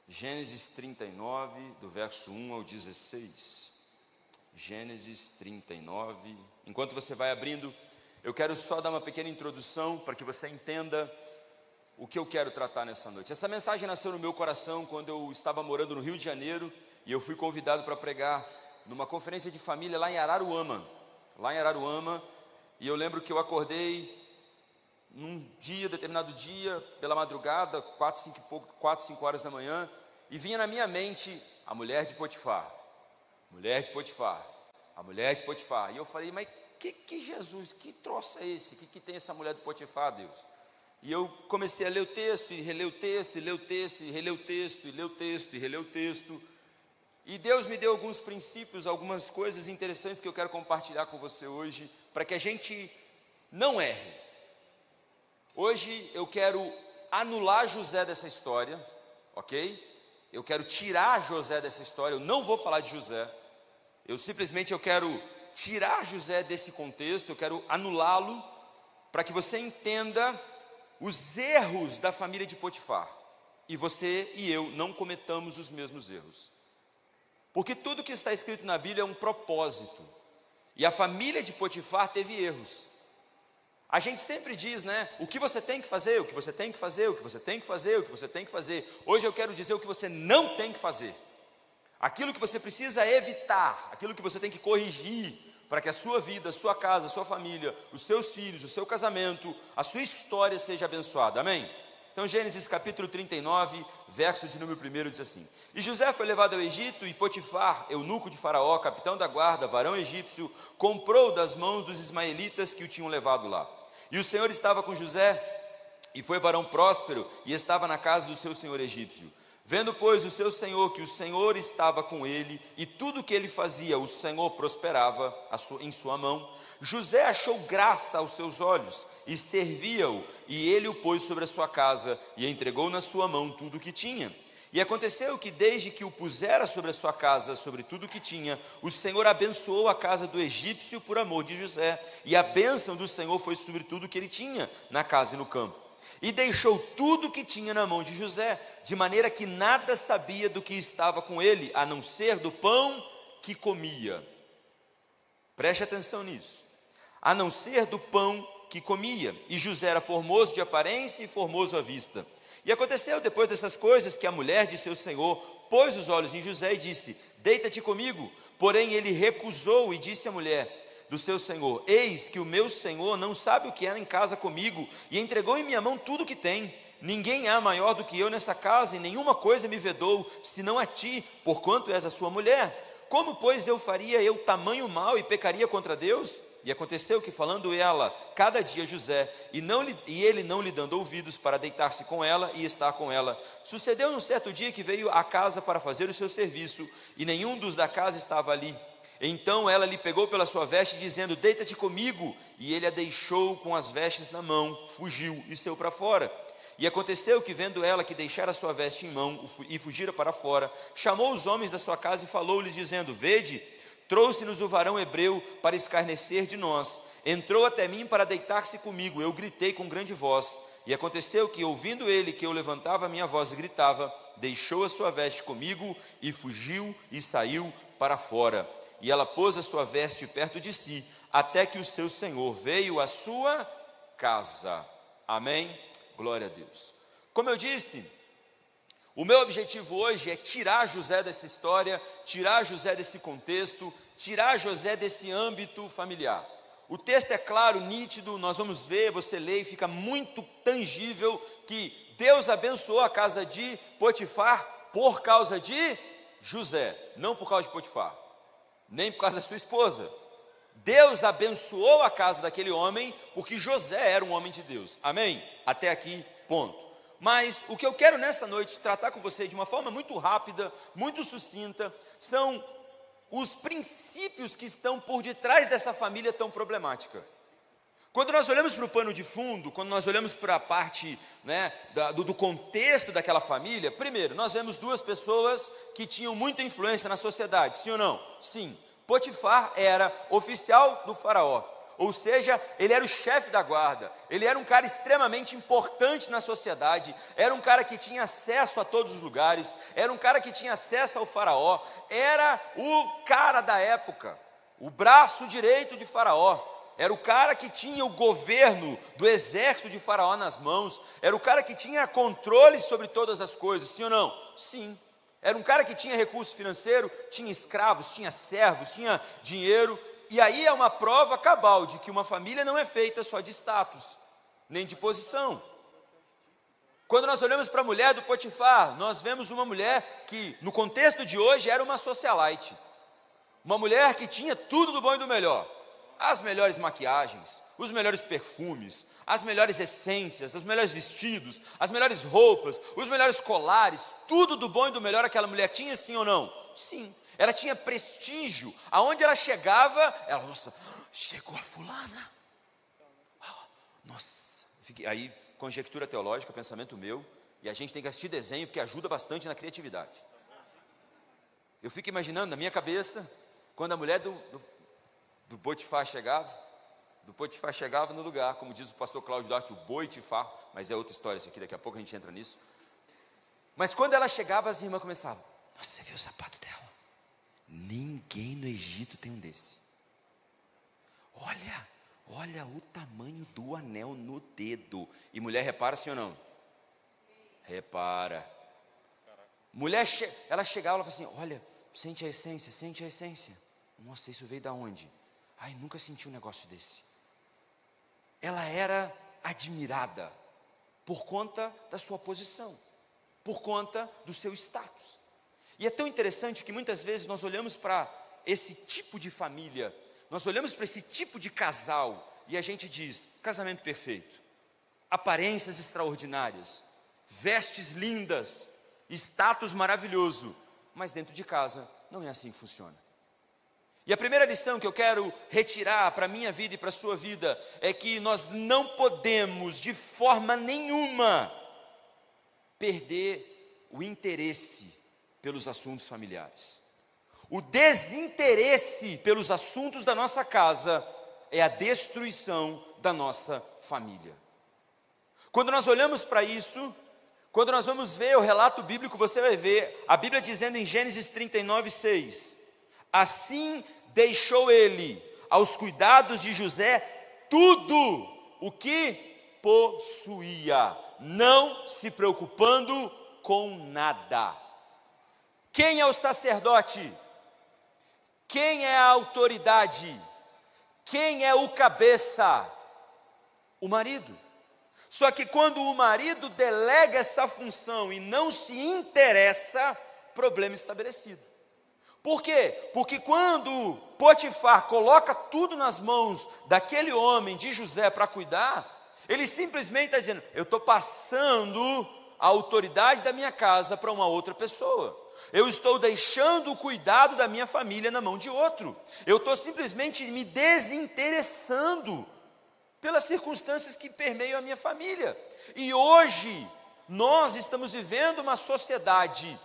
Gênesis 39, do verso 1 ao 16. Gênesis 39. Enquanto você vai abrindo, eu quero só dar uma pequena introdução para que você entenda o que eu quero tratar nessa noite. Essa mensagem nasceu no meu coração quando eu estava morando no Rio de Janeiro e eu fui convidado para pregar numa conferência de família lá em Araruama. E eu lembro que eu acordei num determinado dia, pela madrugada, 4, 5 horas da manhã, e vinha na minha mente a mulher de Potifar. E eu falei, mas que Jesus, que troço é esse? Que tem essa mulher de Potifar, Deus? E eu comecei a ler o texto, e reler o texto, e ler o texto, e reler o texto, e ler o texto, e reler o texto. E Deus me deu alguns princípios, algumas coisas interessantes que eu quero compartilhar com você hoje, para que a gente não erre. Hoje eu quero anular José dessa história, ok? Eu quero tirar José dessa história, eu não vou falar de José. Eu quero tirar José desse contexto, eu quero anulá-lo, para que você entenda os erros da família de Potifar. E você e eu não cometamos os mesmos erros. Porque tudo que está escrito na Bíblia é um propósito. E a família de Potifar teve erros. A gente sempre diz, né, o que você tem que fazer, o que você tem que fazer, o que você tem que fazer, o que você tem que fazer. Hoje eu quero dizer o que você não tem que fazer. Aquilo que você precisa evitar, aquilo que você tem que corrigir, para que a sua vida, a sua casa, a sua família, os seus filhos, o seu casamento, a sua história seja abençoada, amém? Então Gênesis capítulo 39, verso de número 1 diz assim: E José foi levado ao Egito, e Potifar, eunuco de Faraó, capitão da guarda, varão egípcio, comprou das mãos dos ismaelitas que o tinham levado lá. E o Senhor estava com José, e foi varão próspero, e estava na casa do seu senhor egípcio. Vendo, pois, o seu senhor que o Senhor estava com ele, e tudo que ele fazia, o Senhor prosperava em sua mão, José achou graça aos seus olhos, e servia-o, e ele o pôs sobre a sua casa, e entregou na sua mão tudo o que tinha. E aconteceu que desde que o pusera sobre a sua casa, sobre tudo o que tinha, o Senhor abençoou a casa do egípcio por amor de José, e a bênção do Senhor foi sobre tudo o que ele tinha na casa e no campo. E deixou tudo o que tinha na mão de José, de maneira que nada sabia do que estava com ele, a não ser do pão que comia. Preste atenção nisso. A não ser do pão que comia. E José era formoso de aparência e formoso à vista. E aconteceu depois dessas coisas que a mulher de seu senhor pôs os olhos em José e disse: Deita-te comigo. Porém ele recusou e disse à mulher do seu senhor: Eis que o meu senhor não sabe o que há em casa comigo, e entregou em minha mão tudo o que tem. Ninguém há maior do que eu nessa casa, e nenhuma coisa me vedou, senão a ti, porquanto és a sua mulher. Como, pois, eu faria tamanho mal e pecaria contra Deus? E aconteceu que, falando ela cada dia a José, e ele não lhe dando ouvidos para deitar-se com ela e estar com ela, sucedeu num certo dia que veio à casa para fazer o seu serviço, e nenhum dos da casa estava ali. Então ela lhe pegou pela sua veste, dizendo: Deita-te comigo. E ele a deixou com as vestes na mão, fugiu e saiu para fora. E aconteceu que, vendo ela que deixara a sua veste em mão e fugira para fora, chamou os homens da sua casa e falou-lhes, dizendo: Vede, trouxe-nos o varão hebreu para escarnecer de nós. Entrou até mim para deitar-se comigo. Eu gritei com grande voz. E aconteceu que, ouvindo ele que eu levantava a minha voz e gritava, deixou a sua veste comigo e fugiu e saiu para fora. E ela pôs a sua veste perto de si, até que o seu senhor veio à sua casa. Amém? Glória a Deus. Como eu disse, o meu objetivo hoje é tirar José dessa história, tirar José desse contexto, tirar José desse âmbito familiar. O texto é claro, nítido, nós vamos ver, você lê e fica muito tangível que Deus abençoou a casa de Potifar por causa de José, não por causa de Potifar, nem por causa da sua esposa. Deus abençoou a casa daquele homem porque José era um homem de Deus. Amém? Até aqui, ponto. Mas o que eu quero nessa noite tratar com você de uma forma muito rápida, muito sucinta, são os princípios que estão por detrás dessa família tão problemática. Quando nós olhamos para o pano de fundo, quando nós olhamos para a parte, né, do contexto daquela família, primeiro, nós vemos duas pessoas que tinham muita influência na sociedade, sim ou não? Sim. Potifar era oficial do faraó. Ou seja, ele era o chefe da guarda, ele era um cara extremamente importante na sociedade, era um cara que tinha acesso a todos os lugares, era um cara que tinha acesso ao faraó, era o cara da época, o braço direito de Faraó, era o cara que tinha o governo do exército de Faraó nas mãos, era o cara que tinha controle sobre todas as coisas, sim ou não? Sim. Era um cara que tinha recurso financeiro, tinha escravos, tinha servos, tinha dinheiro. E aí é uma prova cabal de que uma família não é feita só de status, nem de posição. Quando nós olhamos para a mulher do Potifar, nós vemos uma mulher que, no contexto de hoje, era uma socialite. Uma mulher que tinha tudo do bom e do melhor. As melhores maquiagens, os melhores perfumes, as melhores essências, os melhores vestidos, as melhores roupas, os melhores colares, tudo do bom e do melhor aquela mulher tinha, sim ou não? Sim. Ela tinha prestígio, aonde ela chegava, ela, nossa, chegou a fulana. Nossa, aí conjectura teológica, pensamento meu, e a gente tem que assistir desenho, porque ajuda bastante na criatividade. Eu fico imaginando na minha cabeça, quando a mulher do Potifar chegava no lugar, como diz o pastor Cláudio Duarte, o Boitifar, mas é outra história isso aqui, daqui a pouco a gente entra nisso. Mas quando ela chegava, as irmãs começavam, nossa, você viu o sapato dela? Ninguém no Egito tem um desse. Olha o tamanho do anel no dedo. E mulher repara, sim ou não? Repara. Mulher, ela chegava, ela falava assim, olha, sente a essência. Nossa, isso veio da onde? Ai, nunca senti um negócio desse. Ela era admirada por conta da sua posição, por conta do seu status. E é tão interessante que muitas vezes nós olhamos para esse tipo de família, nós olhamos para esse tipo de casal e a gente diz, casamento perfeito, aparências extraordinárias, vestes lindas, status maravilhoso, mas dentro de casa não é assim que funciona. E a primeira lição que eu quero retirar para a minha vida e para a sua vida é que nós não podemos de forma nenhuma perder o interesse pelos assuntos familiares. O desinteresse pelos assuntos da nossa casa é a destruição da nossa família. Quando nós olhamos para isso, quando nós vamos ver o relato bíblico, você vai ver a Bíblia dizendo em Gênesis 39:6, assim deixou ele aos cuidados de José tudo o que possuía, não se preocupando com nada. Quem é o sacerdote? Quem é a autoridade? Quem é o cabeça? O marido. Só que quando o marido delega essa função e não se interessa, problema estabelecido. Por quê? Porque quando Potifar coloca tudo nas mãos daquele homem, de José, para cuidar, ele simplesmente está dizendo, eu estou passando a autoridade da minha casa para uma outra pessoa. Eu estou deixando o cuidado da minha família na mão de outro. Eu estou simplesmente me desinteressando pelas circunstâncias que permeiam a minha família. E hoje, nós estamos vivendo uma sociedade,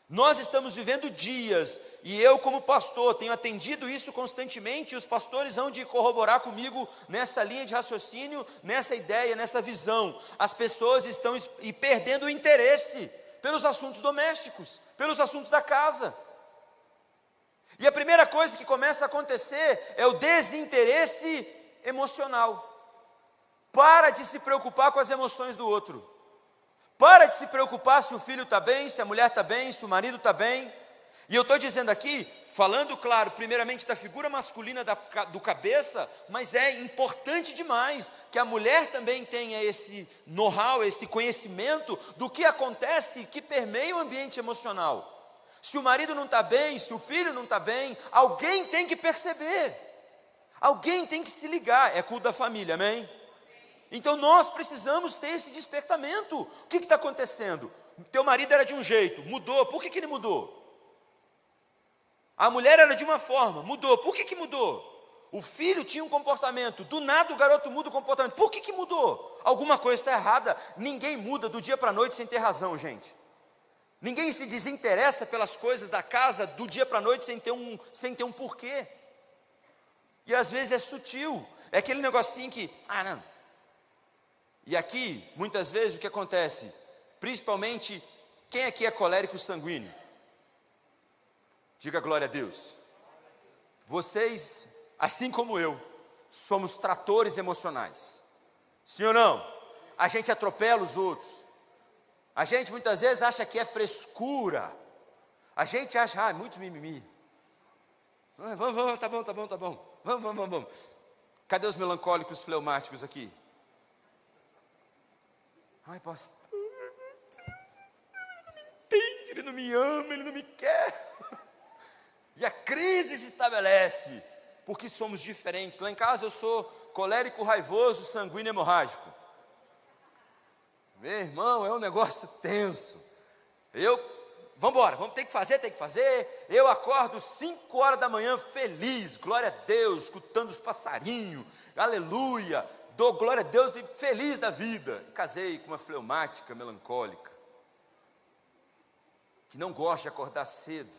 nós estamos vivendo dias, e eu como pastor tenho atendido isso constantemente, e os pastores hão de corroborar comigo nessa linha de raciocínio, nessa ideia, nessa visão. As pessoas estão perdendo o interesse pelos assuntos domésticos, pelos assuntos da casa. E a primeira coisa que começa a acontecer é o desinteresse emocional. Para de se preocupar com as emoções do outro. Para de se preocupar se o filho está bem, se a mulher está bem, se o marido está bem. E eu estou dizendo aqui, falando, claro, primeiramente da figura masculina do cabeça, mas é importante demais que a mulher também tenha esse know-how, esse conhecimento do que acontece, que permeia o ambiente emocional. Se o marido não está bem, se o filho não está bem, alguém tem que perceber, alguém tem que se ligar, é culto da família, amém? Então nós precisamos ter esse despertamento. O que está acontecendo? Teu marido era de um jeito, mudou, por que ele mudou? A mulher era de uma forma, mudou, por que mudou? O filho tinha um comportamento, do nada o garoto muda o comportamento, por que mudou? Alguma coisa está errada. Ninguém muda do dia para a noite sem ter razão, gente. Ninguém se desinteressa pelas coisas da casa do dia para a noite sem ter um porquê. E às vezes é sutil, é aquele negocinho que, não. E aqui, muitas vezes o que acontece, principalmente, quem aqui é colérico sanguíneo? Diga glória a Deus. Vocês, assim como eu, somos tratores emocionais. Sim ou não? A gente atropela os outros. A gente muitas vezes acha que é frescura. A gente acha, muito mimimi. Vamos, tá bom. Vamos. Cadê os melancólicos fleumáticos aqui? Ai, pastor, ele não me entende, ele não me ama, ele não me quer. E a crise se estabelece, porque somos diferentes. Lá em casa eu sou colérico, raivoso, sanguíneo, hemorrágico. Meu irmão, é um negócio tenso. Vamos ter que fazer. Eu acordo 5 horas da manhã feliz, glória a Deus, escutando os passarinhos, aleluia, dou glória a Deus e feliz da vida. E casei com uma fleumática, melancólica, que não gosta de acordar cedo,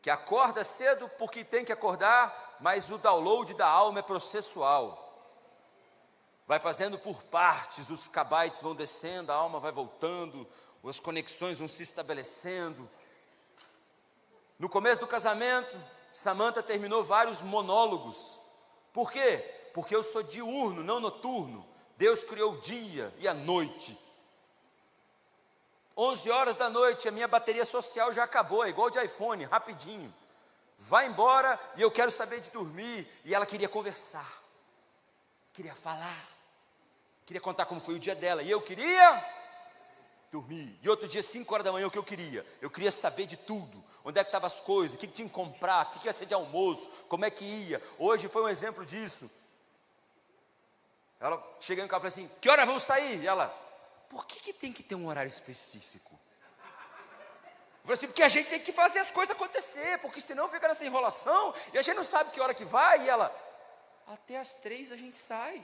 que acorda cedo porque tem que acordar, mas o download da alma é processual. Vai fazendo por partes, os kbytes vão descendo, a alma vai voltando, as conexões vão se estabelecendo. No começo do casamento, Samantha terminou vários monólogos. Por quê? Porque eu sou diurno, não noturno. Deus criou o dia e a noite. 11 horas da noite, a minha bateria social já acabou, é igual de iPhone, rapidinho. Vai embora e eu quero saber de dormir. E ela queria conversar, queria falar, queria contar como foi o dia dela. E eu queria dormir. E outro dia, 5 horas da manhã, o que eu queria? Eu queria saber de tudo. Onde é que estavam as coisas, o que tinha que comprar, o que ia ser de almoço, como é que ia. Hoje foi um exemplo disso. Ela cheguei no carro e falei assim, que hora vamos sair? E ela, por que tem que ter um horário específico? Eu falei assim, porque a gente tem que fazer as coisas acontecer, porque senão fica nessa enrolação, e a gente não sabe que hora que vai. E ela, até às 3 a gente sai.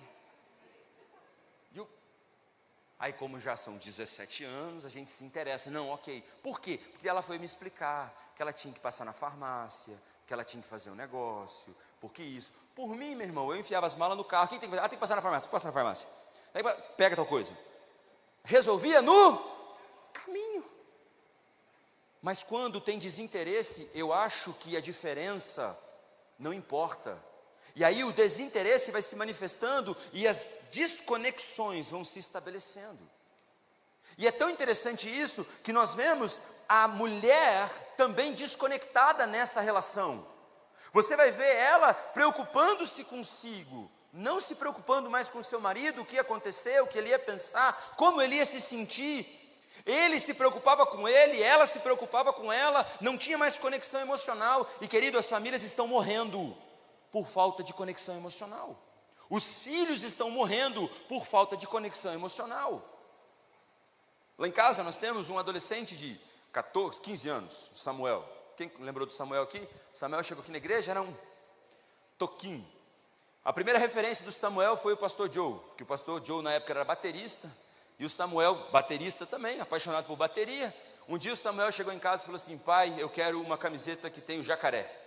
Aí, como já são 17 anos, a gente se interessa. Não, ok. Por quê? Porque ela foi me explicar que ela tinha que passar na farmácia, que ela tinha que fazer um negócio, porque isso. Por mim, meu irmão, eu enfiava as malas no carro. Quem tem que fazer? Tem que passar na farmácia. Passa na farmácia. Aí, pega tal coisa. Resolvia no caminho. Mas quando tem desinteresse, eu acho que a diferença não importa. E aí o desinteresse vai se manifestando e as desconexões vão se estabelecendo. E é tão interessante isso que nós vemos a mulher também desconectada nessa relação. Você vai ver ela preocupando-se consigo, não se preocupando mais com seu marido, o que ia acontecer, o que ele ia pensar, como ele ia se sentir. Ele se preocupava com ele, ela se preocupava com ela, não tinha mais conexão emocional. E querido, as famílias estão morrendo por falta de conexão emocional. Os filhos estão morrendo por falta de conexão emocional. Lá em casa nós temos um adolescente de 14, 15 anos, Samuel. Quem lembrou do Samuel aqui? Samuel chegou aqui na igreja, era um toquinho. A primeira referência do Samuel foi o pastor Joe, que o pastor Joe na época era baterista, e o Samuel, baterista também, apaixonado por bateria. Um dia o Samuel chegou em casa e falou assim, pai, eu quero uma camiseta que tem o jacaré.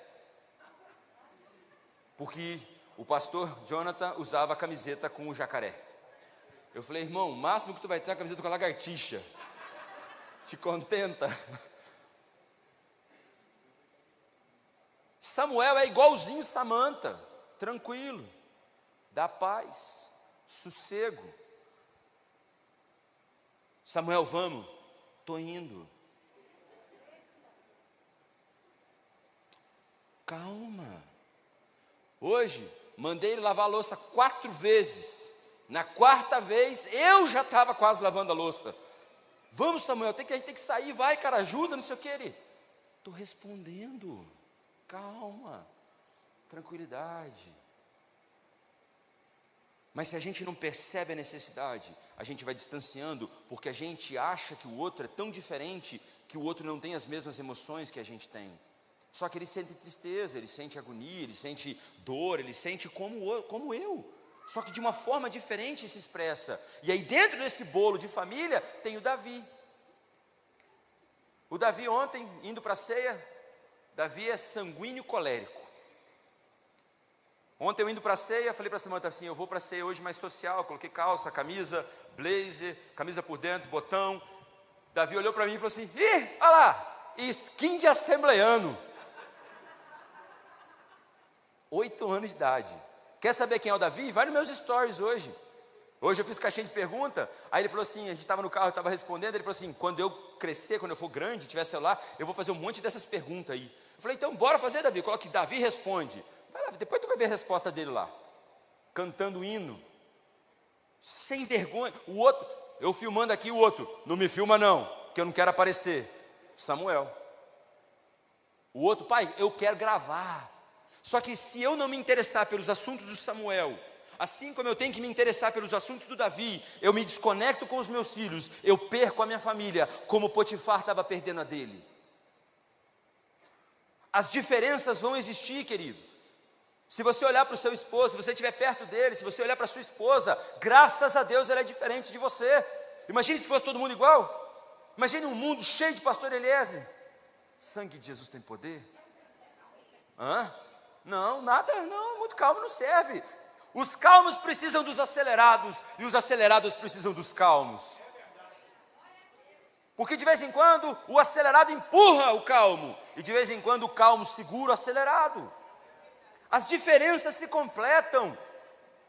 Porque o pastor Jonathan usava a camiseta com o jacaré. Eu falei, irmão, o máximo que tu vai ter é a camiseta com a lagartixa. Te contenta. Samuel é igualzinho Samantha, tranquilo, dá paz, sossego. Samuel, vamos, estou indo. Calma. Hoje, mandei ele lavar a louça 4 vezes. Na 4ª vez, eu já estava quase lavando a louça. Vamos, Samuel, a gente tem que sair, vai, cara, ajuda, não sei o que. Ele, estou respondendo. Calma, tranquilidade. Mas se a gente não percebe a necessidade, a gente vai distanciando, porque a gente acha que o outro é tão diferente, que o outro não tem as mesmas emoções que a gente tem. Só que ele sente tristeza, ele sente agonia, ele sente dor, ele sente como eu. Só que de uma forma diferente se expressa. E aí dentro desse bolo de família tem o Davi. O Davi ontem, indo para a ceia, Davi é sanguíneo colérico. Ontem eu indo para a ceia, falei para a Samanta assim, eu vou para a ceia hoje mais social, coloquei calça, camisa, blazer, camisa por dentro, botão. Davi olhou para mim e falou assim, ih, olha lá, skin de assembleano. 8 anos de idade. Quer saber quem é o Davi? Vai nos meus stories hoje. Hoje eu fiz caixinha de pergunta, aí ele falou assim, a gente estava no carro, eu estava respondendo, ele falou assim, quando eu crescer, quando eu for grande, tiver celular, eu vou fazer um monte dessas perguntas aí. Eu falei, então bora fazer, Davi, coloque Davi responde. Vai lá, depois tu vai ver a resposta dele lá. Cantando hino. Sem vergonha. O outro, eu filmando aqui, o outro, não me filma não, que eu não quero aparecer. Samuel. O outro, pai, eu quero gravar. Só que se eu não me interessar pelos assuntos do Samuel, assim como eu tenho que me interessar pelos assuntos do Davi, eu me desconecto com os meus filhos, eu perco a minha família, como Potifar estava perdendo a dele. As diferenças vão existir, querido. Se você olhar para o seu esposo, se você estiver perto dele, se você olhar para a sua esposa, graças a Deus ela é diferente de você. Imagine se fosse todo mundo igual. Imagine um mundo cheio de pastor Eliezer. Sangue de Jesus tem poder? Hã? Não, nada, não, muito calmo não serve. Os calmos precisam dos acelerados, e os acelerados precisam dos calmos. Porque de vez em quando o acelerado empurra o calmo, e de vez em quando o calmo segura o acelerado. As diferenças se completam,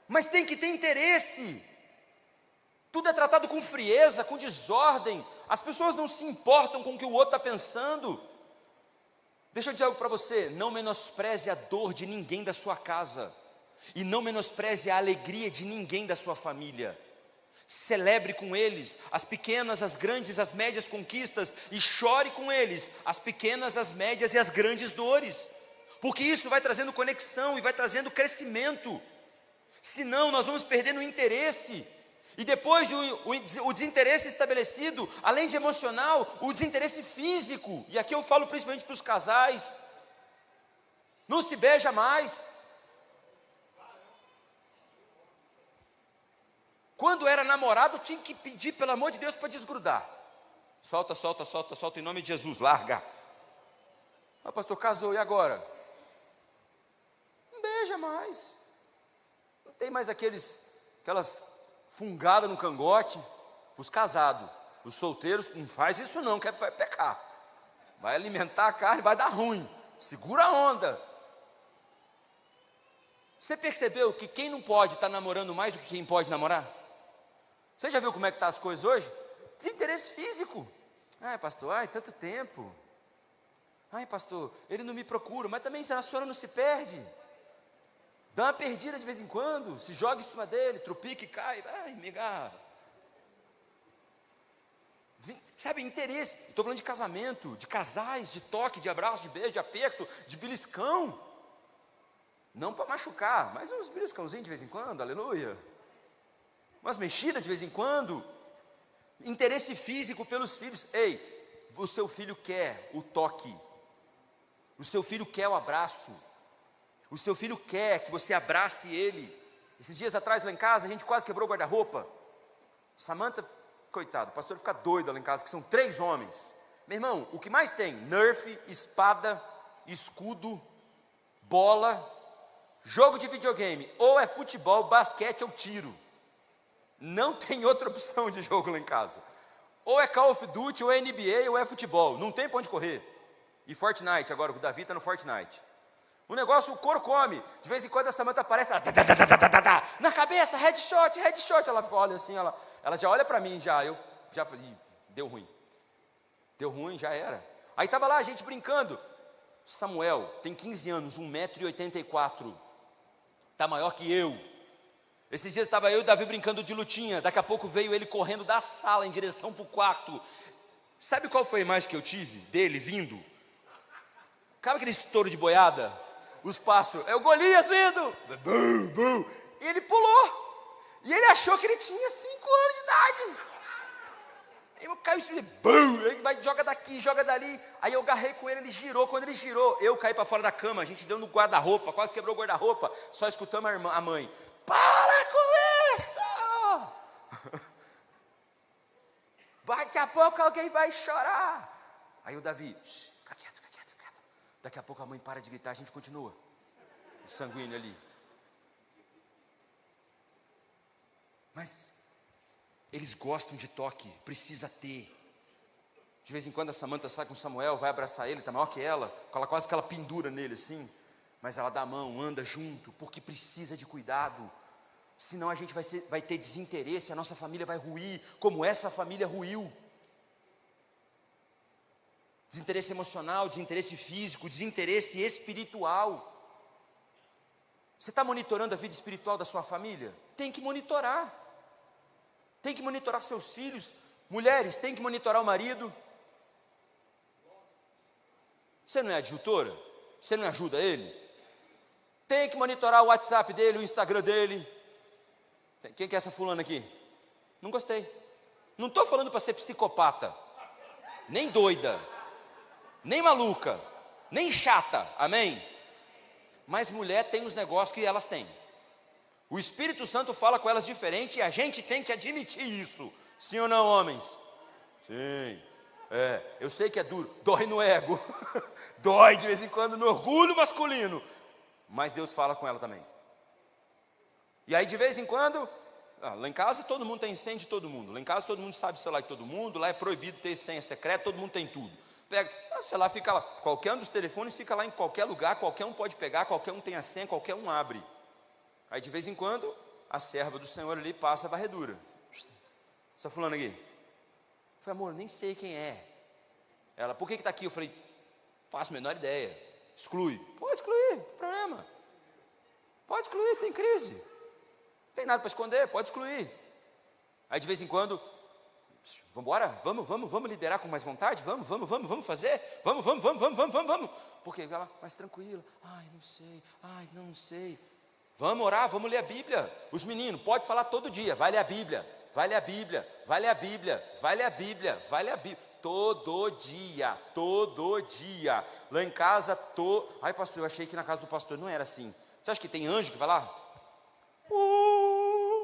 mas tem que ter interesse. Tudo é tratado com frieza, com desordem. As pessoas não se importam com o que o outro está pensando. Deixa eu dizer algo para você, não menospreze a dor de ninguém da sua casa. E não menospreze a alegria de ninguém da sua família. Celebre com eles as pequenas, as grandes, as médias conquistas. E chore com eles as pequenas, as médias e as grandes dores. Porque isso vai trazendo conexão e vai trazendo crescimento. Senão nós vamos perdendo o interesse. E depois o desinteresse estabelecido, além de emocional, o desinteresse físico. E aqui eu falo principalmente para os casais. Não se beija mais. Quando era namorado, tinha que pedir, pelo amor de Deus, para desgrudar. Solta, solta, solta, solta, em nome de Jesus, larga. Ah, pastor, casou, e agora? Não beija mais. Não tem mais aquelas fungadas no cangote. Os casados, os solteiros, não faz isso não, que vai pecar. Vai alimentar a carne, vai dar ruim. Segura a onda. Você percebeu que quem não pode está namorando mais do que quem pode namorar? Você já viu como é que estão as coisas hoje? Desinteresse físico. Ai, pastor, tanto tempo. Ai, pastor, ele não me procura, mas também a senhora não se perde. Dá uma perdida de vez em quando, se joga em cima dele, trupica e cai. Ai, me agarra. Sabe, interesse. Estou falando de casamento, de casais, de toque, de abraço, de beijo, de aperto, de beliscão. Não para machucar, mas uns beliscãozinhos de vez em quando, aleluia. Umas mexidas de vez em quando. Interesse físico pelos filhos. Ei, o seu filho quer o toque. O seu filho quer o abraço. O seu filho quer que você abrace ele. Esses dias atrás lá em casa, a gente quase quebrou o guarda-roupa. Samanta, coitado, o pastor fica doido lá em casa, que são 3 homens. Meu irmão, o que mais tem? Nerf, espada, escudo, bola, jogo de videogame. Ou é futebol, basquete ou tiro. Não tem outra opção de jogo lá em casa. Ou é Call of Duty, ou é NBA, ou é futebol. Não tem para onde correr. E Fortnite, agora o Davi está no Fortnite. O negócio, o couro come. De vez em quando a Samanta aparece, ela, na cabeça, headshot. Ela olha assim, ela já olha para mim, eu já falei, deu ruim, já era. Aí estava lá a gente brincando. Samuel tem 15 anos, 1,84 m. Está maior que eu. Esses dias estava eu e o Davi brincando de lutinha. Daqui a pouco veio ele correndo da sala em direção para o quarto. Sabe qual foi a imagem que eu tive dele vindo? Sabe aquele estouro de boiada? Os passos, é o Golias vindo. E ele pulou. E ele achou que ele tinha 5 anos de idade. Aí caiu assim, ele vai, joga daqui, joga dali. Aí eu agarrei com ele, ele girou. Quando ele girou, eu caí para fora da cama. A gente deu no guarda-roupa, quase quebrou o guarda-roupa. Só escutamos a mãe. Para com isso! Daqui a pouco alguém vai chorar. Aí o Davi, fica quieto. Daqui a pouco a mãe para de gritar, a gente continua. O sanguíneo ali. Mas eles gostam de toque, precisa ter. De vez em quando a Samantha sai com o Samuel, vai abraçar ele, está maior que ela quase que ela pendura nele assim, mas ela dá a mão, anda junto, porque precisa de cuidado. Senão a gente vai ter desinteresse, a nossa família vai ruir, como essa família ruiu. Desinteresse emocional, desinteresse físico, desinteresse espiritual. Você está monitorando a vida espiritual da sua família? Tem que monitorar. Tem que monitorar seus filhos. Mulheres, tem que monitorar o marido. Você não é adjutora? Você não ajuda ele? Tem que monitorar o WhatsApp dele, o Instagram dele. Quem que é essa fulana aqui? Não gostei. Não estou falando para ser psicopata, nem doida, nem maluca, nem chata, amém? Mas mulher tem os negócios que elas têm. O Espírito Santo fala com elas diferente e a gente tem que admitir isso. Sim ou não, homens? Sim. Eu sei que é duro, dói no ego, dói de vez em quando no orgulho masculino, mas Deus fala com ela também. E aí de vez em quando, lá em casa todo mundo tem senha de todo mundo, lá em casa todo mundo sabe o celular de todo mundo, lá é proibido ter senha secreta, todo mundo tem tudo. Pega, sei lá, fica lá, qualquer um dos telefones fica lá em qualquer lugar, qualquer um pode pegar, qualquer um tem a senha, qualquer um abre. Aí de vez em quando, a serva do Senhor ali passa a varredura. Essa fulana aqui. Eu falei, amor, nem sei quem é. Ela, por que está aqui? Eu falei, faço a menor ideia. Exclui. Pode excluir, não tem problema. Pode excluir, tem crise. Não tem nada para esconder, pode excluir. Aí de vez em quando, vamos embora? Vamos liderar com mais vontade? Vamos fazer? Vamos. Porque ela, mais tranquila. Ai, não sei. Vamos orar, vamos ler a Bíblia. Os meninos, pode falar todo dia, vai ler a Bíblia. Vai ler a Bíblia. Todo dia. Lá em casa, Ai, pastor, eu achei que na casa do pastor não era assim. Você acha que tem anjo que vai lá?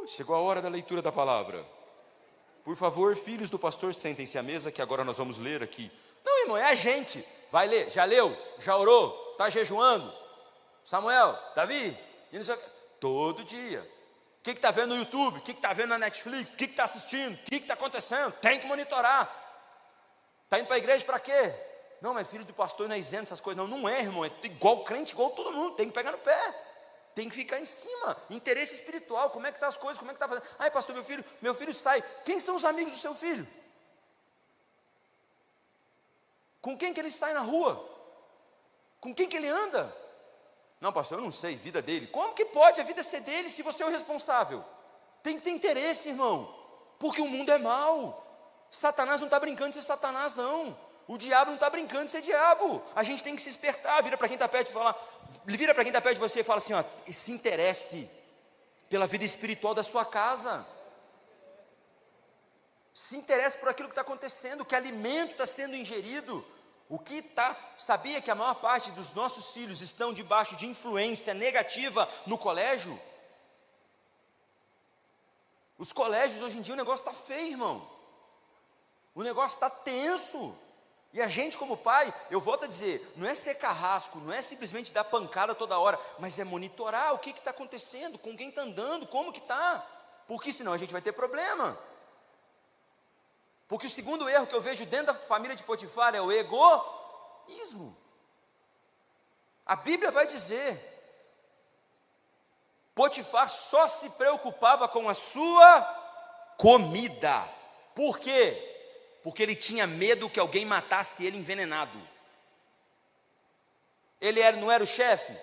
Chegou a hora da leitura da palavra. Por favor, filhos do pastor, sentem-se à mesa que agora nós vamos ler aqui. Não, irmão, é a gente. Vai ler, já leu, já orou, está jejuando. Samuel, Davi, e não sei o que. Todo dia. O que está vendo no YouTube? O que está vendo na Netflix? O que está assistindo? O que está acontecendo? Tem que monitorar. Está indo para a igreja para quê? Não, mas filho do pastor não é isento dessas coisas. Não é, irmão. É igual crente, igual todo mundo. Tem que pegar no pé. Tem que ficar em cima. Interesse espiritual. Como é que está as coisas? Como é que está fazendo? Ai, pastor, meu filho sai. Quem são os amigos do seu filho? Com quem que ele sai na rua? Com quem que ele anda? Não, pastor, eu não sei, vida dele. Como que pode a vida ser dele se você é o responsável? Tem que ter interesse, irmão. Porque o mundo é mau. Satanás não está brincando de ser Satanás, não. O diabo não está brincando de ser diabo. A gente tem que se espertar. Vira para quem está perto de você e fala assim, ó, se interesse pela vida espiritual da sua casa. Se interesse por aquilo que está acontecendo, que alimento está sendo ingerido. Sabia que a maior parte dos nossos filhos estão debaixo de influência negativa no colégio? Os colégios hoje em dia o negócio está feio, irmão. O negócio está tenso. E a gente como pai, eu volto a dizer, não é ser carrasco, não é simplesmente dar pancada toda hora, mas é monitorar o que está acontecendo, com quem está andando, como que está. Porque senão a gente vai ter problema. Porque o segundo erro que eu vejo dentro da família de Potifar é o egoísmo. A Bíblia vai dizer, Potifar só se preocupava com a sua comida. Por quê? Porque ele tinha medo que alguém matasse ele envenenado. Não era o chefe?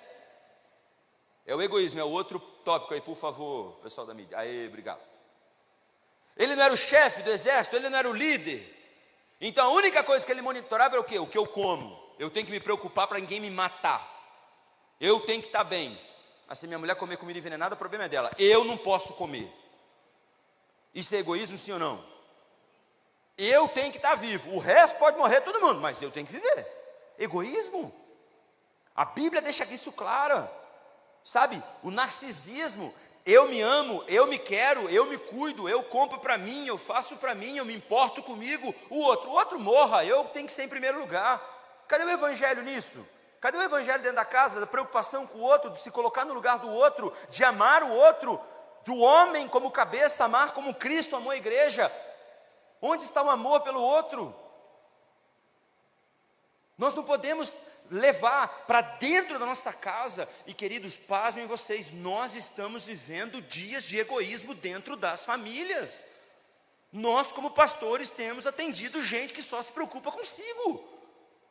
É o egoísmo, é o outro tópico aí, por favor, pessoal da mídia. Aê, obrigado. Ele não era o chefe do exército, ele não era o líder. Então a única coisa que ele monitorava era o quê? O que eu como. Eu tenho que me preocupar para ninguém me matar. Eu tenho que estar bem. Mas se minha mulher comer comida envenenada, o problema é dela. Eu não posso comer. Isso é egoísmo, sim ou não? Eu tenho que estar vivo. O resto pode morrer todo mundo, mas eu tenho que viver. Egoísmo. A Bíblia deixa isso claro. Sabe? O narcisismo. Eu me amo, eu me quero, eu me cuido, eu compro para mim, eu faço para mim, eu me importo comigo. O outro morra, eu tenho que ser em primeiro lugar. Cadê o evangelho nisso? Cadê o evangelho dentro da casa, da preocupação com o outro, de se colocar no lugar do outro, de amar o outro, do homem como cabeça, amar como Cristo amou a igreja. Onde está o amor pelo outro? Nós não podemos levar para dentro da nossa casa, e queridos, pasmem vocês, nós estamos vivendo dias de egoísmo dentro das famílias. Nós, como pastores, temos atendido gente que só se preocupa consigo,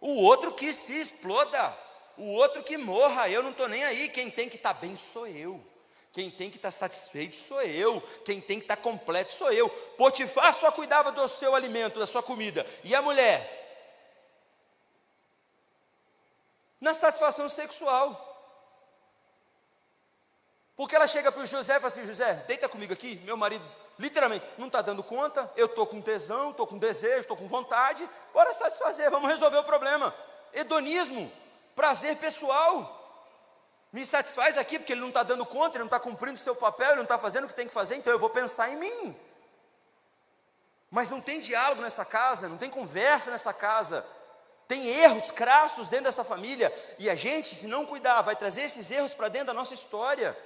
o outro que se exploda, o outro que morra, eu não estou nem aí, quem tem que estar bem sou eu, quem tem que estar satisfeito sou eu, quem tem que estar completo sou eu. Potifar só cuidava do seu alimento, da sua comida, e a mulher? Na satisfação sexual. Porque ela chega para o José e fala assim: José, deita comigo aqui, meu marido literalmente não está dando conta, eu estou com tesão, estou com desejo, estou com vontade, bora satisfazer, vamos resolver o problema. Hedonismo, prazer pessoal, me satisfaz aqui porque ele não está dando conta, ele não está cumprindo o seu papel, ele não está fazendo o que tem que fazer, então eu vou pensar em mim. Mas não tem diálogo nessa casa, não tem conversa nessa casa, tem erros crassos dentro dessa família, e a gente, se não cuidar, vai trazer esses erros para dentro da nossa história.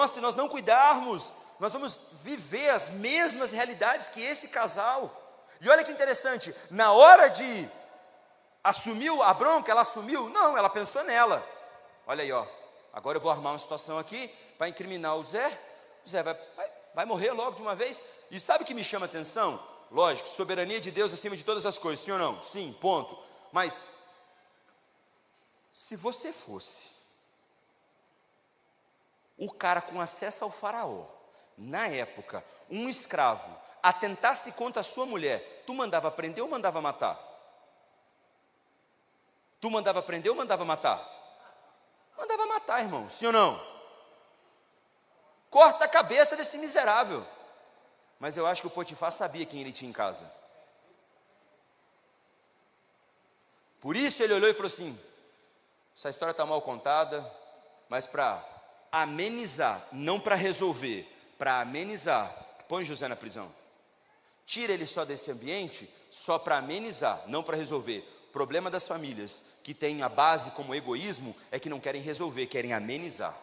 Se nós não cuidarmos, nós vamos viver as mesmas realidades que esse casal. E olha que interessante, na hora de assumir a bronca, ela assumiu? Não, ela pensou nela. Olha aí, ó, agora eu vou armar uma situação aqui para incriminar o Zé vai morrer logo de uma vez. E sabe o que me chama a atenção? Lógico, soberania de Deus acima de todas as coisas, sim ou não? Sim, ponto. Mas, se você fosse o cara com acesso ao faraó, na época, um escravo, atentasse contra a sua mulher, tu mandava prender ou mandava matar? Tu mandava prender ou mandava matar? Mandava matar, irmão, sim ou não? Corta a cabeça desse miserável. Mas eu acho que o Potifar sabia quem ele tinha em casa. Por isso ele olhou e falou assim: essa história está mal contada, mas para amenizar, não para resolver, para amenizar, põe José na prisão. Tira ele só desse ambiente, só para amenizar, não para resolver. O problema das famílias que têm a base como egoísmo é que não querem resolver, querem amenizar.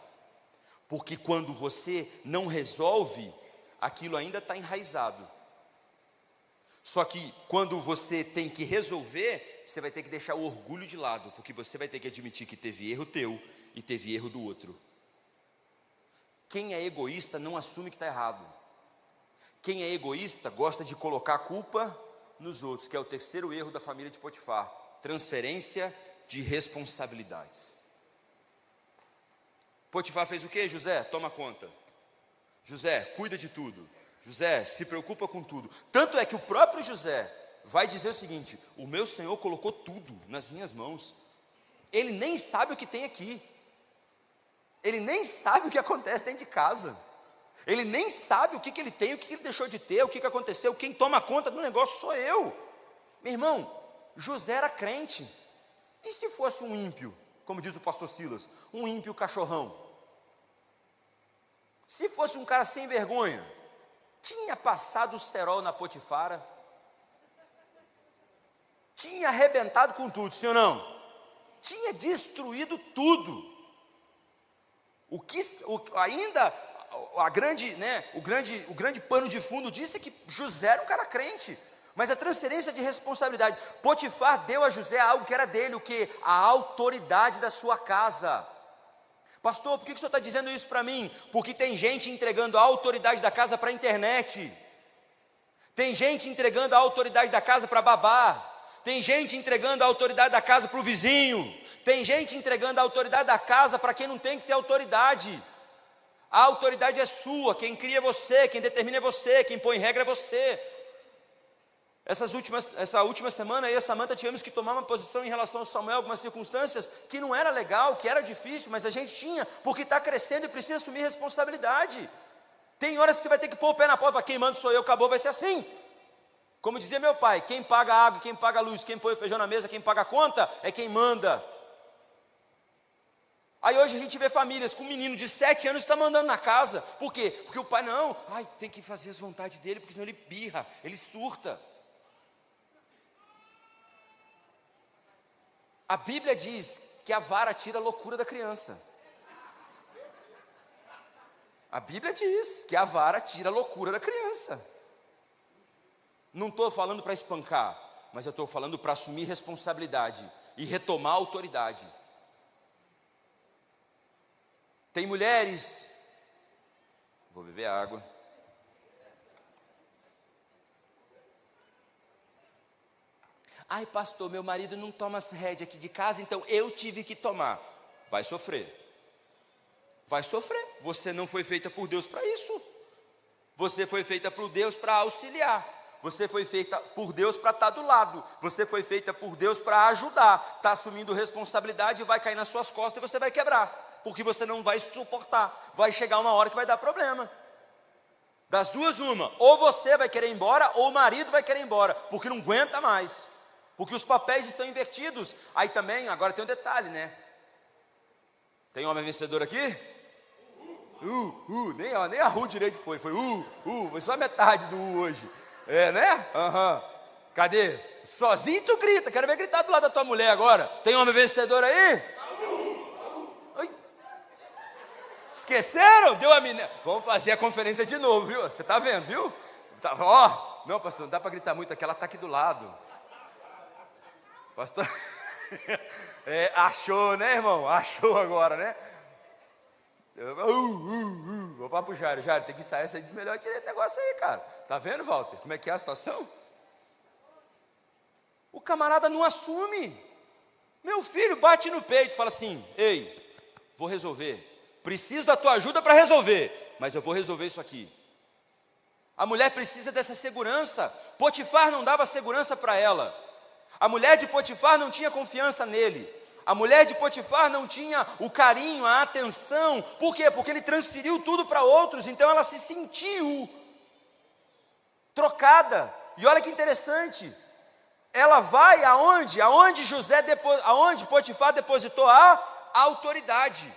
Porque quando você não resolve, aquilo ainda está enraizado. Só que quando você tem que resolver, você vai ter que deixar o orgulho de lado, porque você vai ter que admitir que teve erro teu e teve erro do outro. Quem é egoísta não assume que está errado. Quem é egoísta gosta de colocar a culpa nos outros, que é o terceiro erro da família de Potifar: transferência de responsabilidades. Potifar fez o quê? José, toma conta. José, cuida de tudo. José, se preocupa com tudo. Tanto é que o próprio José vai dizer o seguinte: o meu Senhor colocou tudo nas minhas mãos. Ele nem sabe o que tem aqui. Ele nem sabe o que acontece dentro de casa. Ele nem sabe o que ele tem, o que ele deixou de ter, o que aconteceu. Quem toma conta do negócio sou eu. Meu irmão, José era crente. E se fosse um ímpio, como diz o pastor Silas, um ímpio cachorrão? Se fosse um cara sem vergonha, tinha passado o cerol na Potifara, tinha arrebentado com tudo, sim ou não? Tinha destruído tudo. O grande pano de fundo disso é que José era um cara crente, mas a transferência de responsabilidade, Potifar deu a José algo que era dele, o que? A autoridade da sua casa. Pastor, por que o senhor está dizendo isso para mim? Porque tem gente entregando a autoridade da casa para a internet, tem gente entregando a autoridade da casa para babá, tem gente entregando a autoridade da casa para o vizinho, tem gente entregando a autoridade da casa para quem não tem que ter autoridade. A autoridade é sua, quem cria é você, quem determina é você, quem põe regra é você. Essa última semana, eu e a Samanta tivemos que tomar uma posição em relação ao Samuel, algumas circunstâncias que não era legal, que era difícil, mas a gente tinha, porque está crescendo e precisa assumir responsabilidade. Tem horas que você vai ter que pôr o pé na porta, quem manda sou eu, acabou, vai ser assim. Como dizia meu pai, quem paga a água, quem paga a luz, quem põe o feijão na mesa, quem paga a conta, é quem manda. Aí hoje a gente vê famílias com um menino de 7 anos que está mandando na casa. Por quê? Porque o pai tem que fazer as vontades dele, porque senão ele birra, ele surta. A Bíblia diz que a vara tira a loucura da criança. A Bíblia diz que a vara tira a loucura da criança. Não estou falando para espancar, mas eu estou falando para assumir responsabilidade e retomar a autoridade. Tem mulheres, vou beber água. Ai, pastor, meu marido não toma as rédeas aqui de casa, então eu tive que tomar. Vai sofrer. Vai sofrer. Você não foi feita por Deus para isso. Você foi feita por Deus para auxiliar. Você foi feita por Deus para estar do lado. Você foi feita por Deus para ajudar. Está assumindo responsabilidade e vai cair nas suas costas e você vai quebrar. Porque você não vai suportar. Vai chegar uma hora que vai dar problema. Das duas, uma. Ou você vai querer ir embora, ou o marido vai querer ir embora. Porque não aguenta mais. Porque os papéis estão invertidos. Aí também, agora tem um detalhe, né? Tem homem vencedor aqui? Nem a direito foi foi só metade do hoje. É, né? Cadê? Sozinho tu grita, quero ver gritar do lado da tua mulher agora. Tem homem vencedor aí? Ai. Esqueceram? Deu a mina. Vamos fazer a conferência de novo, viu? Você tá vendo, viu? Ó, não, pastor, não dá para gritar muito aqui, ela tá aqui do lado. Pastor, achou, né, irmão? Achou agora, né? Vou falar pro Jairo, tem que ensaiar isso aí de melhor direito negócio aí, cara. Tá vendo, Walter? Como é que é a situação? O camarada não assume. Meu filho bate no peito e fala assim: ei, vou resolver. Preciso da tua ajuda para resolver, mas eu vou resolver isso aqui. A mulher precisa dessa segurança. Potifar não dava segurança para ela. A mulher de Potifar não tinha confiança nele. A mulher de Potifar não tinha o carinho, a atenção. Por quê? Porque ele transferiu tudo para outros, então ela se sentiu trocada. E olha que interessante, ela vai aonde? Aonde Potifar depositou a autoridade.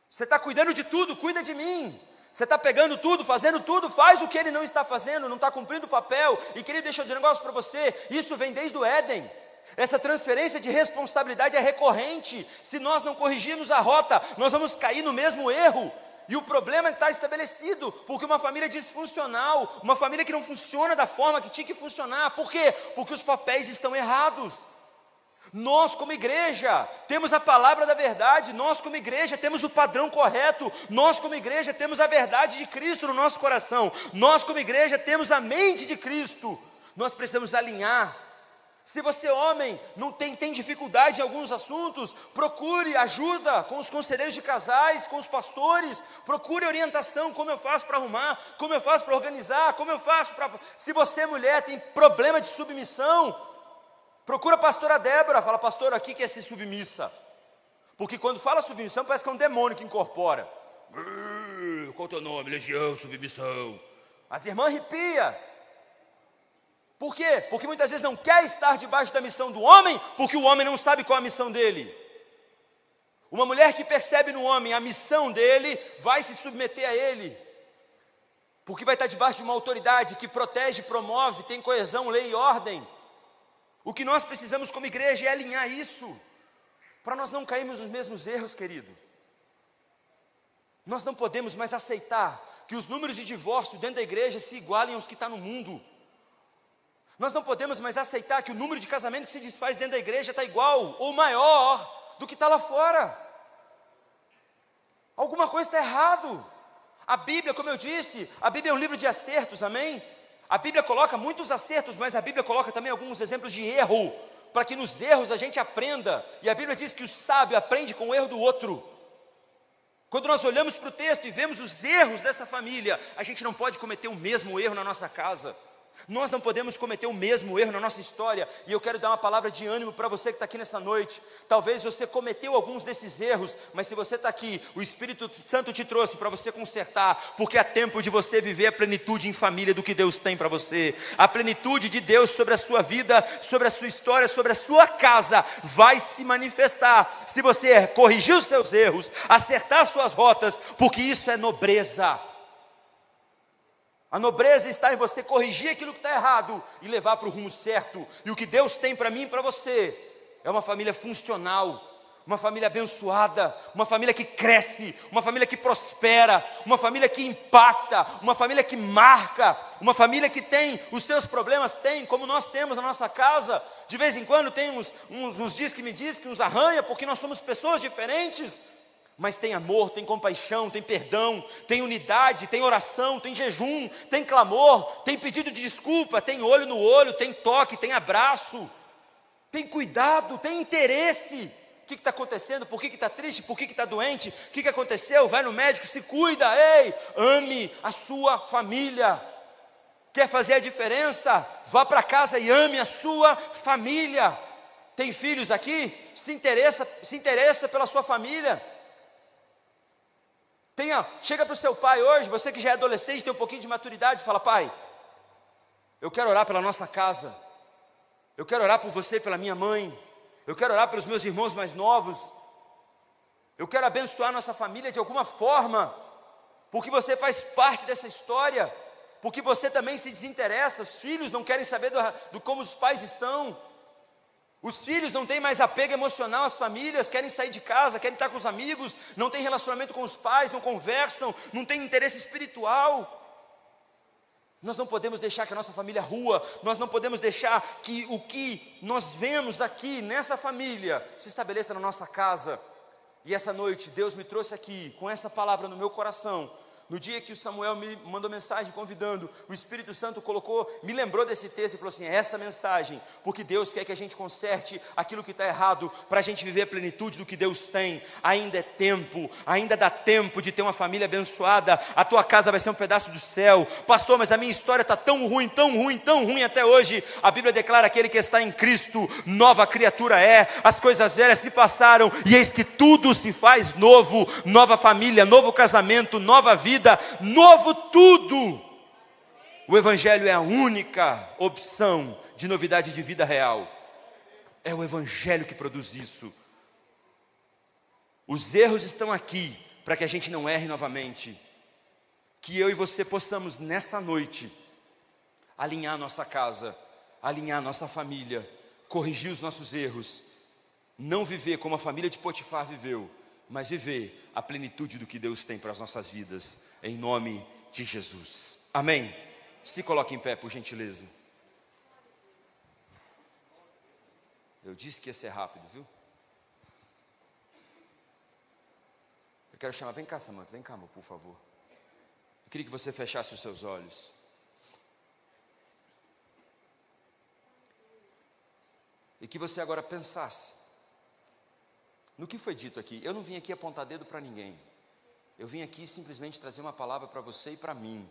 Você está cuidando de tudo, cuida de mim. Você está pegando tudo, fazendo tudo, faz o que ele não está fazendo, não está cumprindo o papel. E querido, deixa eu dizer um negócio para você, isso vem desde o Éden. Essa transferência de responsabilidade é recorrente. Se nós não corrigirmos a rota, nós vamos cair no mesmo erro. E o problema está estabelecido, porque uma família disfuncional, uma família que não funciona da forma que tinha que funcionar. Por quê? Porque os papéis estão errados. Nós como igreja temos a palavra da verdade, nós como igreja temos o padrão correto, nós como igreja temos a verdade de Cristo no nosso coração, nós como igreja temos a mente de Cristo. Nós precisamos alinhar. Se você homem não tem dificuldade em alguns assuntos, procure ajuda com os conselheiros de casais, com os pastores, procure orientação, como eu faço para arrumar, como eu faço para organizar, como eu faço para... Se você mulher tem problema de submissão, procura a pastora Débora, fala: pastora, o que é ser submissa? Porque quando fala submissão parece que é um demônio que incorpora. Qual é o teu nome? Legião, submissão. As irmãs arrepiam. Por quê? Porque muitas vezes não quer estar debaixo da missão do homem, porque o homem não sabe qual é a missão dele. Uma mulher que percebe no homem a missão dele, vai se submeter a ele, porque vai estar debaixo de uma autoridade que protege, promove, tem coesão, lei e ordem. O que nós precisamos como igreja é alinhar isso, para nós não cairmos nos mesmos erros, querido. Nós não podemos mais aceitar que os números de divórcio dentro da igreja se igualem aos que estão no mundo. Nós não podemos mais aceitar que o número de casamento que se desfaz dentro da igreja está igual ou maior do que está lá fora. Alguma coisa está errado. A Bíblia, como eu disse, a Bíblia é um livro de acertos, amém? A Bíblia coloca muitos acertos, mas a Bíblia coloca também alguns exemplos de erro, para que nos erros a gente aprenda. E a Bíblia diz que o sábio aprende com o erro do outro. Quando nós olhamos para o texto e vemos os erros dessa família, a gente não pode cometer o mesmo erro na nossa casa. Nós não podemos cometer o mesmo erro na nossa história. E eu quero dar uma palavra de ânimo para você que está aqui nessa noite. Talvez você cometeu alguns desses erros, mas se você está aqui, o Espírito Santo te trouxe para você consertar, porque é tempo de você viver a plenitude em família do que Deus tem para você. A plenitude de Deus sobre a sua vida, sobre a sua história, sobre a sua casa vai se manifestar se você corrigir os seus erros, acertar suas rotas, porque isso é nobreza. A nobreza está em você corrigir aquilo que está errado e levar para o rumo certo. E o que Deus tem para mim e para você é uma família funcional, uma família abençoada, uma família que cresce, uma família que prospera, uma família que impacta, uma família que marca, uma família que tem os seus problemas, tem, como nós temos na nossa casa. De vez em quando tem uns dias que me diz que nos arranha, porque nós somos pessoas diferentes, mas tem amor, tem compaixão, tem perdão, tem unidade, tem oração, tem jejum, tem clamor, tem pedido de desculpa, tem olho no olho, tem toque, tem abraço, tem cuidado, tem interesse. O que está acontecendo? Por que está triste? Por que está doente? O que aconteceu? Vai no médico, se cuida. Ei, ame a sua família. Quer fazer a diferença? Vá para casa e ame a sua família. Tem filhos aqui? Se interessa pela sua família. Chega para o seu pai hoje, você que já é adolescente, tem um pouquinho de maturidade, fala: pai, eu quero orar pela nossa casa. Eu quero orar por você e pela minha mãe. Eu quero orar pelos meus irmãos mais novos. Eu quero abençoar nossa família de alguma forma, porque você faz parte dessa história, porque você também se desinteressa. Os filhos não querem saber do como os pais estão. Os filhos não têm mais apego emocional às famílias, querem sair de casa, querem estar com os amigos, não têm relacionamento com os pais, não conversam, não têm interesse espiritual. Nós não podemos deixar que a nossa família rua, nós não podemos deixar que o que nós vemos aqui nessa família se estabeleça na nossa casa. E essa noite Deus me trouxe aqui com essa palavra no meu coração. No dia que o Samuel me mandou mensagem convidando, o Espírito Santo me lembrou desse texto e falou assim: é essa mensagem, porque Deus quer que a gente conserte aquilo que está errado, para a gente viver a plenitude do que Deus tem. Ainda é tempo, ainda dá tempo de ter uma família abençoada. A tua casa vai ser um pedaço do céu. Pastor, mas a minha história está tão ruim, tão ruim, tão ruim até hoje. A Bíblia declara: aquele que está em Cristo, nova criatura é, as coisas velhas se passaram, e eis que tudo se faz novo. Nova família, novo casamento, nova vida, novo tudo. O Evangelho é a única opção de novidade de vida real. É o Evangelho que produz isso. Os erros estão aqui para que a gente não erre novamente. Que eu e você possamos nessa noite alinhar a nossa casa, alinhar a nossa família, corrigir os nossos erros, não viver como a família de Potifar viveu, mas viver a plenitude do que Deus tem para as nossas vidas, em nome de Jesus. Amém? Se coloque em pé, por gentileza. Eu disse que ia ser rápido, viu? Eu quero chamar, vem cá, Samanta, vem cá, amor, por favor. Eu queria que você fechasse os seus olhos. E que você agora pensasse no que foi dito aqui. Eu não vim aqui apontar dedo para ninguém. Eu vim aqui simplesmente trazer uma palavra para você e para mim,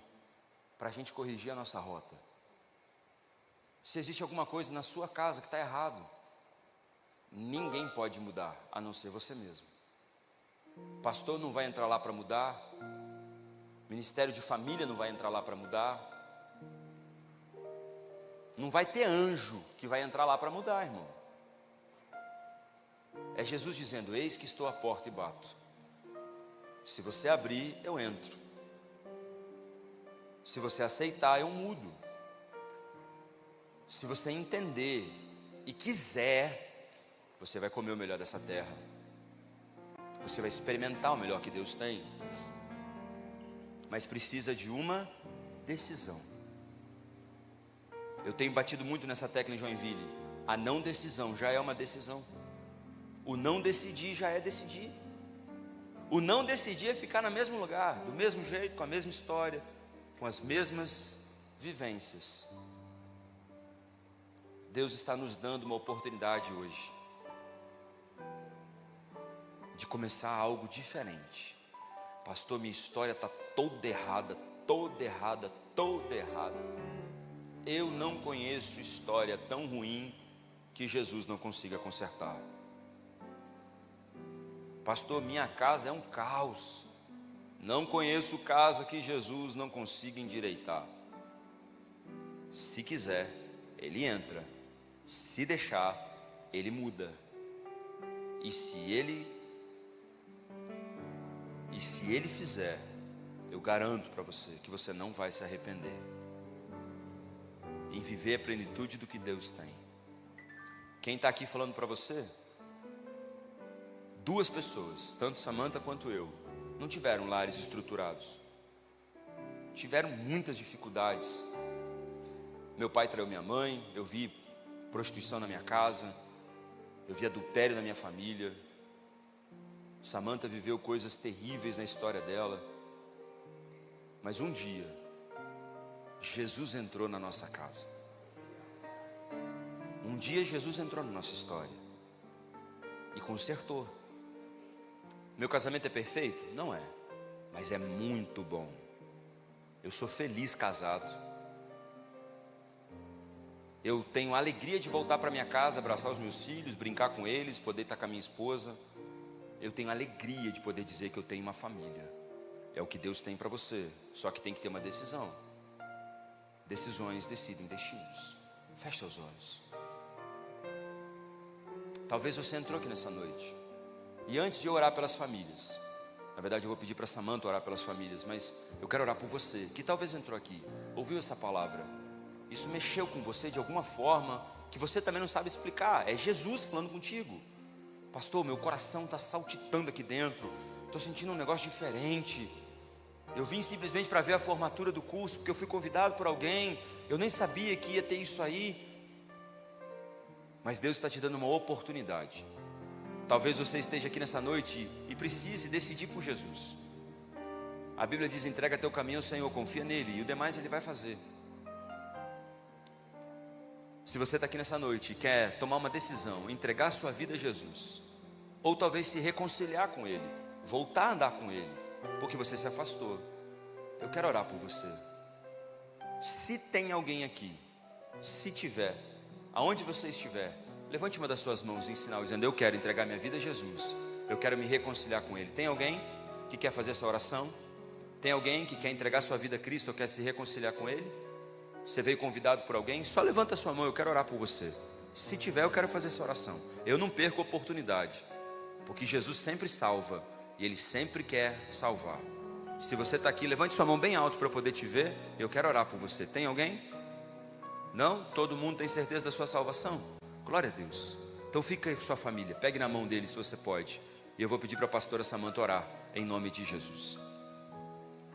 para a gente corrigir a nossa rota. Se existe alguma coisa na sua casa que está errado, ninguém pode mudar, a não ser você mesmo. Pastor não vai entrar lá para mudar. Ministério de família não vai entrar lá para mudar. Não vai ter anjo que vai entrar lá para mudar, irmão. É Jesus dizendo: eis que estou à porta e bato. Se você abrir, eu entro. Se você aceitar, eu mudo. Se você entender e quiser, você vai comer o melhor dessa terra. Você vai experimentar o melhor que Deus tem. Mas precisa de uma decisão. Eu tenho batido muito nessa tecla em Joinville. A não decisão já é uma decisão. O não decidir já é decidir. O não decidir é ficar no mesmo lugar, do mesmo jeito, com a mesma história, com as mesmas vivências. Deus está nos dando uma oportunidade hoje de começar algo diferente. Pastor, minha história está toda errada, toda errada, toda errada. Eu não conheço história tão ruim que Jesus não consiga consertar. Pastor, minha casa é um caos. Não conheço casa que Jesus não consiga endireitar. Se quiser, Ele entra. Se deixar, Ele muda. E se Ele fizer, eu garanto para você que você não vai se arrepender em viver a plenitude do que Deus tem. Quem está aqui falando para você? 2 pessoas, tanto Samantha quanto eu, não tiveram lares estruturados. Tiveram muitas dificuldades. Meu pai traiu minha mãe, eu vi prostituição na minha casa, eu vi adultério na minha família. Samantha viveu coisas terríveis na história dela. Mas um dia, Jesus entrou na nossa casa. Um dia Jesus entrou na nossa história e consertou. Meu casamento é perfeito? Não é, mas é muito bom. Eu sou feliz casado. Eu tenho a alegria de voltar para minha casa, abraçar os meus filhos, brincar com eles, poder estar com a minha esposa. Eu tenho a alegria de poder dizer que eu tenho uma família. É o que Deus tem para você, só que tem que ter uma decisão. Decisões decidem destinos. Feche seus olhos. Talvez você entrou aqui nessa noite, e antes de eu orar pelas famílias, na verdade eu vou pedir para Samantha orar pelas famílias, mas eu quero orar por você, que talvez entrou aqui, ouviu essa palavra, isso mexeu com você de alguma forma, que você também não sabe explicar. É Jesus falando contigo. Pastor, meu coração está saltitando aqui dentro, estou sentindo um negócio diferente. Eu vim simplesmente para ver a formatura do curso, porque eu fui convidado por alguém, eu nem sabia que ia ter isso aí. Mas Deus está te dando uma oportunidade. Talvez você esteja aqui nessa noite e precise decidir por Jesus. A Bíblia diz: entrega teu caminho ao Senhor, confia nele, e o demais Ele vai fazer. Se você está aqui nessa noite e quer tomar uma decisão, entregar sua vida a Jesus, ou talvez se reconciliar com Ele, voltar a andar com Ele, porque você se afastou, eu quero orar por você. Se tem alguém aqui, se tiver, aonde você estiver, levante uma das suas mãos em sinal, dizendo: eu quero entregar minha vida a Jesus, eu quero me reconciliar com Ele. Tem alguém que quer fazer essa oração? Tem alguém que quer entregar sua vida a Cristo ou quer se reconciliar com Ele? Você veio convidado por alguém? Só levanta a sua mão, eu quero orar por você. Se tiver, eu quero fazer essa oração. Eu não perco a oportunidade, porque Jesus sempre salva e Ele sempre quer salvar. Se você está aqui, levante sua mão bem alto para eu poder te ver. Eu quero orar por você. Tem alguém? Não? Todo mundo tem certeza da sua salvação? Glória a Deus. Então fica aí com sua família, pegue na mão dele se você pode, e eu vou pedir para a pastora Samantha orar, em nome de Jesus.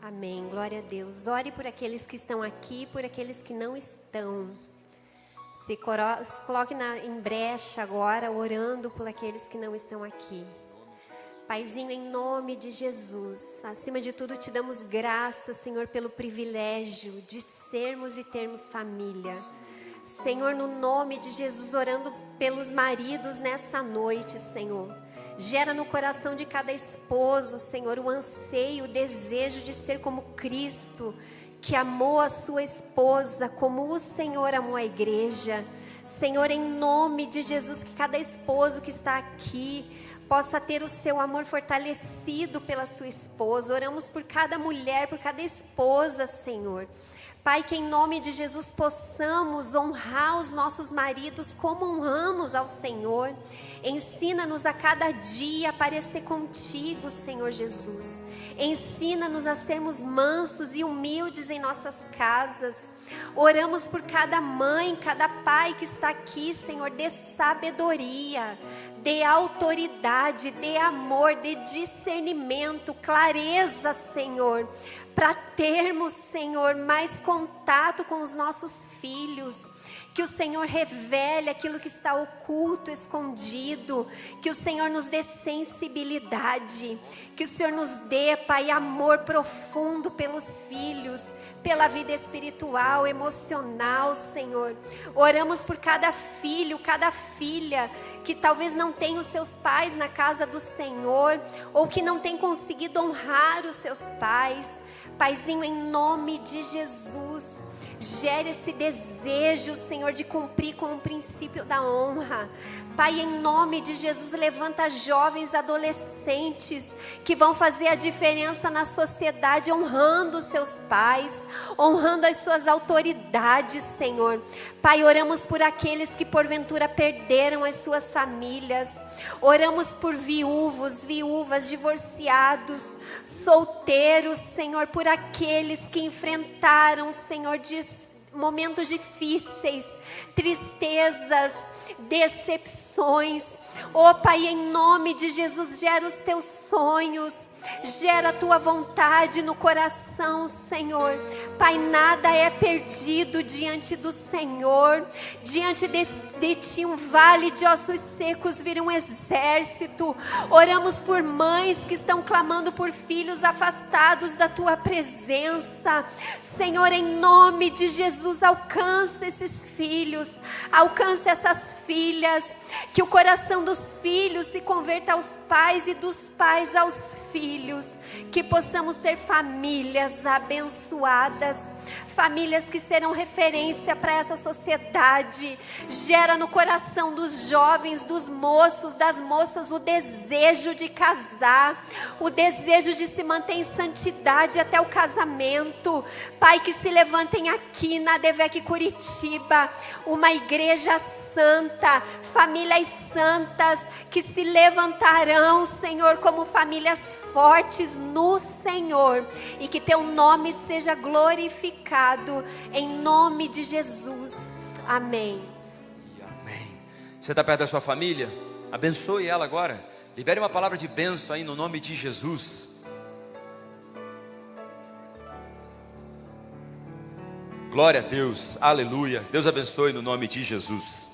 Amém, glória a Deus. Ore por aqueles que estão aqui, por aqueles que não estão. Se coloque em brecha agora, orando por aqueles que não estão aqui. Paizinho, em nome de Jesus, acima de tudo te damos graças, Senhor, pelo privilégio de sermos e termos família. Senhor, no nome de Jesus, orando pelos maridos nessa noite, Senhor. Gera no coração de cada esposo, Senhor, o anseio, o desejo de ser como Cristo, que amou a sua esposa como o Senhor amou a igreja. Senhor, em nome de Jesus, que cada esposo que está aqui possa ter o seu amor fortalecido pela sua esposa. Oramos por cada mulher, por cada esposa, Senhor. Pai, que em nome de Jesus possamos honrar os nossos maridos como honramos ao Senhor. Ensina-nos a cada dia a parecer contigo, Senhor Jesus. Ensina-nos a sermos mansos e humildes em nossas casas. Oramos por cada mãe, cada pai que está aqui, Senhor. Dê sabedoria, dê autoridade, dê amor, dê discernimento, clareza, Senhor, para termos, Senhor, mais contato com os nossos filhos. Que o Senhor revele aquilo que está oculto, escondido. Que o Senhor nos dê sensibilidade. Que o Senhor nos dê, Pai, amor profundo pelos filhos, pela vida espiritual, emocional, Senhor. Oramos por cada filho, cada filha que talvez não tenha os seus pais na casa do Senhor, ou que não tem conseguido honrar os seus pais. Paizinho, em nome de Jesus, gere esse desejo, Senhor, de cumprir com o princípio da honra. Pai, em nome de Jesus, levanta jovens, adolescentes que vão fazer a diferença na sociedade, honrando os seus pais, honrando as suas autoridades, Senhor. Pai, oramos por aqueles que porventura perderam as suas famílias. Oramos por viúvos, viúvas, divorciados, solteiros, Senhor, por aqueles que enfrentaram, Senhor, momentos difíceis, tristezas, decepções. Oh Pai, em nome de Jesus, gera os teus sonhos, gera a tua vontade no coração, Senhor. Pai, nada é perdido diante do Senhor. Diante de ti um vale de ossos secos vira um exército. Oramos por mães que estão clamando por filhos afastados da tua presença. Senhor, em nome de Jesus, alcança esses filhos, alcança essas filhas, que o coração dos filhos se converta aos pais e dos pais aos filhos, que possamos ter famílias abençoadas, famílias que serão referência para essa sociedade. Gera no coração dos jovens, dos moços, das moças o desejo de casar, o desejo de se manter em santidade até o casamento. Pai, que se levantem aqui na ADVEC Curitiba uma igreja santa, famílias santas que se levantarão, Senhor, como famílias fortes no Senhor, e que teu nome seja glorificado, em nome de Jesus, amém. E amém. Você está perto da sua família? Abençoe ela agora, libere uma palavra de bênção aí no nome de Jesus. Glória a Deus, aleluia. Deus abençoe no nome de Jesus.